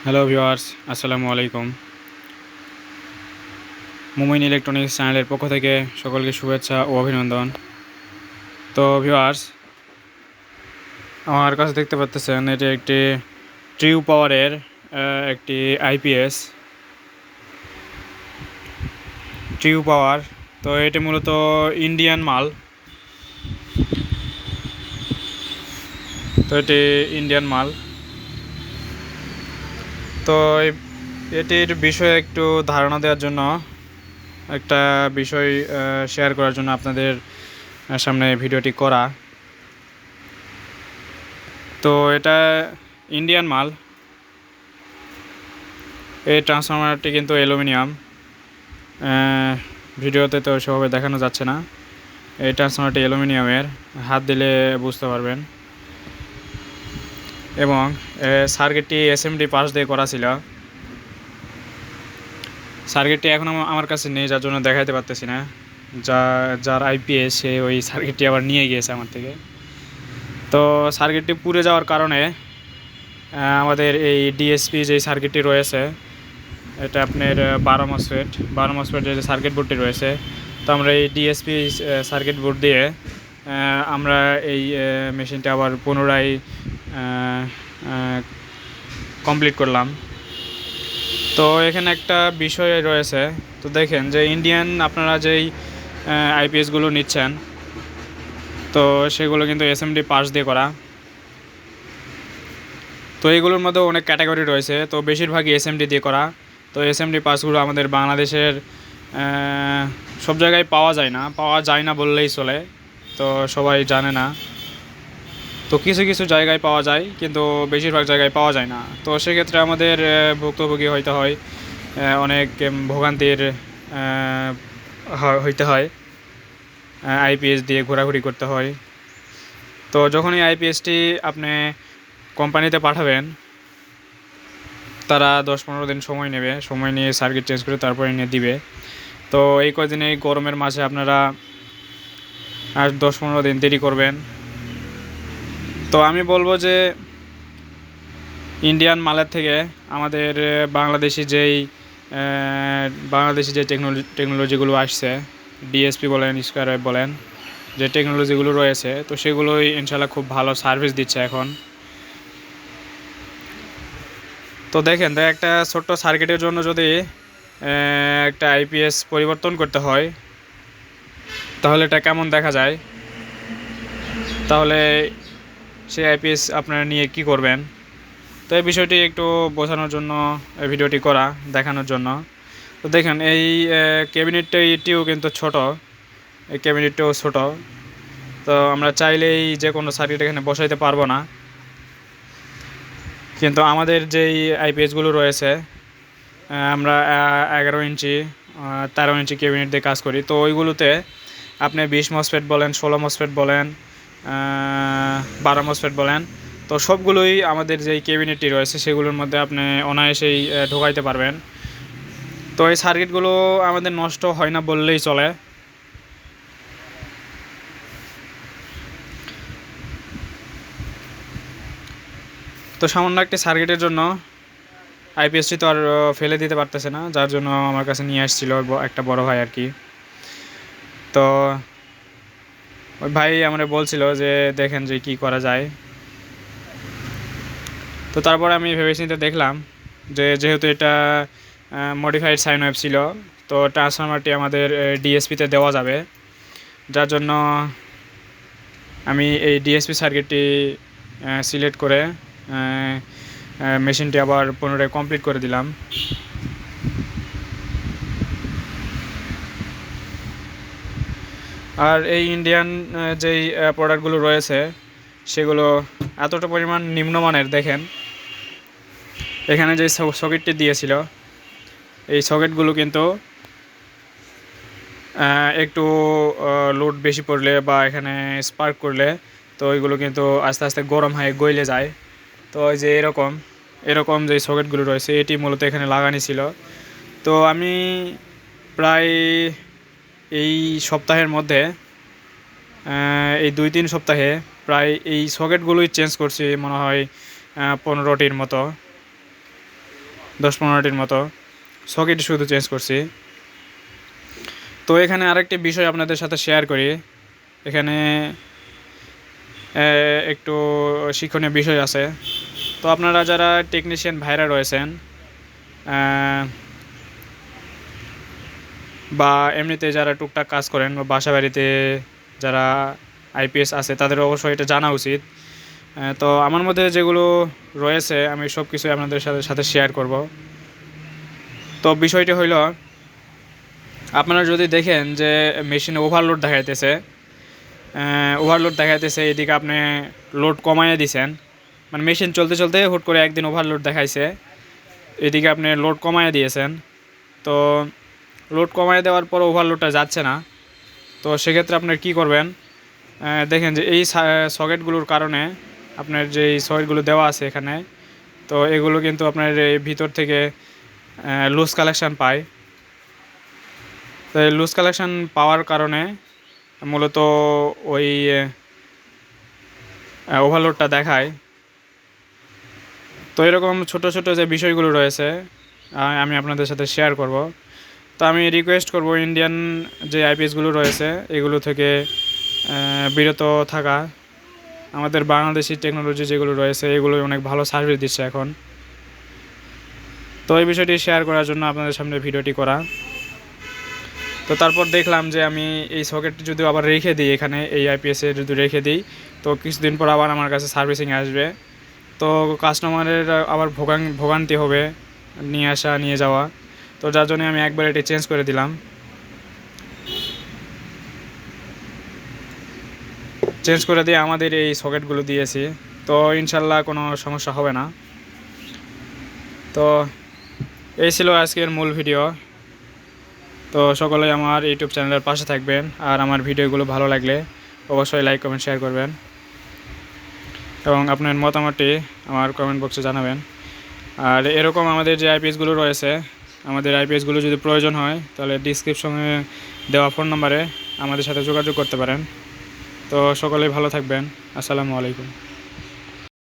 Hello viewers, আসসালামু আলাইকুম। মুমিন ইলেকট্রনিক্স চ্যানেলের পক্ষ থেকে সকলকে শুভেচ্ছা ও অভিনন্দন। তো ভিউয়ার্স, আমার কাছে দেখতে পাচ্ছেন এটি একটি ট্রিউ পাওয়ারের একটি আইপিএস ট্রিউ পাওয়ার। তো এটি মূলত ইন্ডিয়ান মাল। তো এটির বিষয়ে একটু ধারণা দেওয়ার জন্য, একটা বিষয় শেয়ার করার জন্য আপনাদের সামনে ভিডিওটি করা। তো এটা ইন্ডিয়ান মাল। এই ট্রান্সফরমারটি কিন্তু অ্যালুমিনিয়াম। ভিডিওতে তো সেভাবে দেখানো যাচ্ছে না। এই ট্রান্সফরমারটি অ্যালুমিনিয়ামের, হাত দিলে বুঝতে পারবেন। এবং সার্কিটটি এসএমডি পাস দিয়ে করা ছিল। সার্কিটটি এখন আমার কাছে নেই, যার জন্য দেখাইতে পারতেছি না। যার আইপিএস সে ওই সার্কিটটি আবার নিয়ে গিয়েছে আমার থেকে। তো সার্কিটটি পুড়ে যাওয়ার কারণে আমাদের এই ডিএসপি যে সার্কিটটি রয়েছে, এটা আপনার 12 মসফেট যে সার্কিট বোর্ডটি রয়েছে, তো আমরা এই ডিএসপি সার্কিট বোর্ড দিয়ে আমরা এই মেশিনটা আবার পুনরায় কমপ্লিট করলাম। তো এখানে একটা বিষয় রয়েছে। তো দেখেন যে ইন্ডিয়ান আপনারা যেই আইপিএসগুলো নিচ্ছেন, তো সেগুলো কিন্তু এসএমডি পাস দিয়ে করা। তো এইগুলোর মধ্যে অনেক ক্যাটাগরি রয়েছে, তো বেশিরভাগই এসএমডি দিয়ে করা। তো এসএমডি পাসগুলো আমাদের বাংলাদেশের সব জায়গায় পাওয়া যায় না বললেই চলে। তো সবাই জানে না। তো কিছু কিছু জায়গায় পাওয়া যায়, কিন্তু বেশিরভাগ জায়গায় পাওয়া যায় না। তো সেক্ষেত্রে আমাদের ভুক্তভোগী হইতে হয়, অনেক ভোগান্তির হইতে হয়। আইপিএস দিয়ে ঘোরাঘুরি করতে হয়। তো যখন এই আইপিএসটি আপনি কোম্পানিতে পাঠাবেন, তারা 10-15 দিন সময় নিয়ে সার্কিট চেঞ্জ করে তারপরে এনে দিবে। তো এই কদিনে এই গরমের মাঝে আপনারা আর 10-15 দিন দেরি করবেন। তো আমি বলবো যে ইন্ডিয়ান মালের থেকে আমাদের বাংলাদেশি যে টেকনোলজিগুলো আসছে, ডিএসপি বলেন, স্কয়ার ওয়েভ বলেন, যে টেকনোলজিগুলো রয়েছে, তো সেগুলোই ইনশাল্লাহ খুব ভালো সার্ভিস দিচ্ছে এখন। তো দেখেন, একটা ছোট্ট সার্কিটের জন্য যদি একটা আইপিএস পরিবর্তন করতে হয়, তাহলে এটা কেমন দেখা যায়। তাহলে সেই আইপিএস আপনারা নিয়ে কি করবেন। তো এই বিষয়টি একটু বোঝানোর জন্য এই ভিডিওটি করা, দেখানোর জন্য। তো দেখেন এই ক্যাবিনেটটিও কিন্তু ছোট, এই ক্যাবিনেটটিও ছোট। তো আমরা চাইলেই যে কোনো সার্কিট এখানে বসাইতে পারবো না। কিন্তু আমাদের যেই আইপিএসগুলো রয়েছে, আমরা 11 ইঞ্চি 13 ইঞ্চি ক্যাবিনেট দিয়ে কাজ করি। তো ওইগুলোতে আপনি 20 মসফেট বলেন, 16 মসফেট বলেন, 12 মসফেট বলেন, তো সবগুলোই আমাদের যেই ক্যাবিনেটটি রয়েছে সেগুলোর মধ্যে আপনি অনায়াসেই ঢোকাইতে পারবেন। তো এই সার্কিটগুলো আমাদের নষ্ট হয় না বললেই চলে। তো সামান্য একটি সার্কিটের জন্য আইপিএসটি তো আর ফেলে দিতে পারতেছে না, যার জন্য আমার কাছে নিয়ে আসছিল একটা বড় ভাই আর কি। তো ওই ভাই আমরা বলছিল যে দেখেন যে কি করা যায়। তো তারপরে আমি ভেবেচিন্তে দেখলাম যে যেহেতু এটা মডিফাইড সাইন ওয়েভ ছিল, তো ট্রান্সফরমারটি আমাদের ডিএসপিতে দেওয়া যাবে, যার জন্য আমি এই ডিএসপি সার্কিটটি সিলেক্ট করে মেশিনটি আবার পুনরায় কমপ্লিট করে দিলাম। আর এই ইন্ডিয়ান যেই প্রোডাক্টগুলো রয়েছে সেগুলো এতটা পরিমাণ নিম্নমানের। দেখেন এখানে যে সকেটটি দিয়েছিল, এই সকেটগুলো কিন্তু একটু লোড বেশি পড়লে বা এখানে স্পার্ক করলে, তো ওইগুলো কিন্তু আস্তে আস্তে গরম হয়ে গলে যায়। তো ওই যে এরকম যে সকেটগুলো রয়েছে, এটি মূলত এখানে লাগানি ছিল। তো আমি প্রায় এই সপ্তাহের মধ্যে, এই 2-3 সপ্তাহে প্রায় এই সকেটগুলোই চেঞ্জ করছি মনে হয় 15টির মতো। 10-15টির মতো সকেট শুধু চেঞ্জ করছি। তো এখানে আরেকটি বিষয় আপনাদের সাথে শেয়ার করি। এখানে একটু শিক্ষণীয় বিষয় আছে। তো আপনারা যারা টেকনিশিয়ান ভাইরা রয়েছেন বা এমনিতে যারা টুকটাক কাজ করেন বা বাসা বাড়িতে যারা আইপিএস আছে তাদের অবশ্যই এটা জানা উচিত। তো আমার মধ্যে যেগুলো রয়েছে আমি সব কিছুই আপনাদের সাথে শেয়ার করব। তো বিষয়টি হইল, আপনারা যদি দেখেন যে মেশিনে ওভারলোড দেখাইতেছে এদিকে আপনি লোড কমাইয়ে দিছেন, মানে মেশিন চলতে চলতে হুট করে একদিন ওভারলোড দেখাইছে, এদিকে আপনি লোড কমাইয়ে দিয়েছেন। তো লোড কমাইয়ে দেওয়ার পর ওভারলোডটা যাচ্ছে না। তো সেক্ষেত্রে আপনার কি করবেন, দেখেন যে এই সকেটগুলোর কারণে আপনার যে সকেটগুলো দেওয়া আছে এখানে, তো এগুলো কিন্তু আপনার এই ভিতর থেকে লুজ কালেকশান পায়। তো এই লুজ কালেকশান পাওয়ার কারণে মূলত ওই ওভারলোডটা দেখায়। তো এরকম ছোট ছোট যে বিষয়গুলো রয়েছে আমি আপনাদের সাথে শেয়ার করব। তো আমি রিকোয়েস্ট করব ইন্ডিয়ান যে আইপিএসগুলো রয়েছে এগুলো থেকে বিরত থাকা। আমাদের বাংলাদেশি টেকনোলজি যেগুলো রয়েছে এগুলো অনেক ভালো সার্ভিস দিচ্ছে এখন। তো এই বিষয়টি শেয়ার করার জন্য আপনাদের সামনে ভিডিওটি করা। তো তারপর দেখলাম যে আমি এই সকেটটি যদি আবার রেখে দিই, এখানে এই আইপিএসে যদি রেখে দিই, তো কিছুদিন পর আবার আমার কাছে সার্ভিসিং আসবে। তো কাস্টমারের আবার ভোগান্তি হবে নিয়ে আসা নিয়ে যাওয়া। তো যার জন্য আমি একবার এটি চেঞ্জ করে দিলাম। চেঞ্জ করে দিয়ে আমাদের এই সকেটগুলো দিয়েছি। তো ইনশাল্লাহ কোনো সমস্যা হবে না। তো এই ছিল আজকের মূল ভিডিও। তো সকলেই আমার ইউটিউব চ্যানেলের পাশে থাকবেন, আর আমার ভিডিওগুলো ভালো লাগলে অবশ্যই লাইক কমেন্ট শেয়ার করবেন এবং আপনার মতামতটি আমার কমেন্ট বক্সে জানাবেন। আর এরকম আমাদের যে আইপিএসগুলো রয়েছে, আমাদের আইপিএসগুলো যদি প্রয়োজন হয় তাহলে ডিসক্রিপশনে দেওয়া ফোন নম্বরে আমাদের সাথে যোগাযোগ করতে পারেন। তো সকলেই ভালো থাকবেন। আসসালামু আলাইকুম।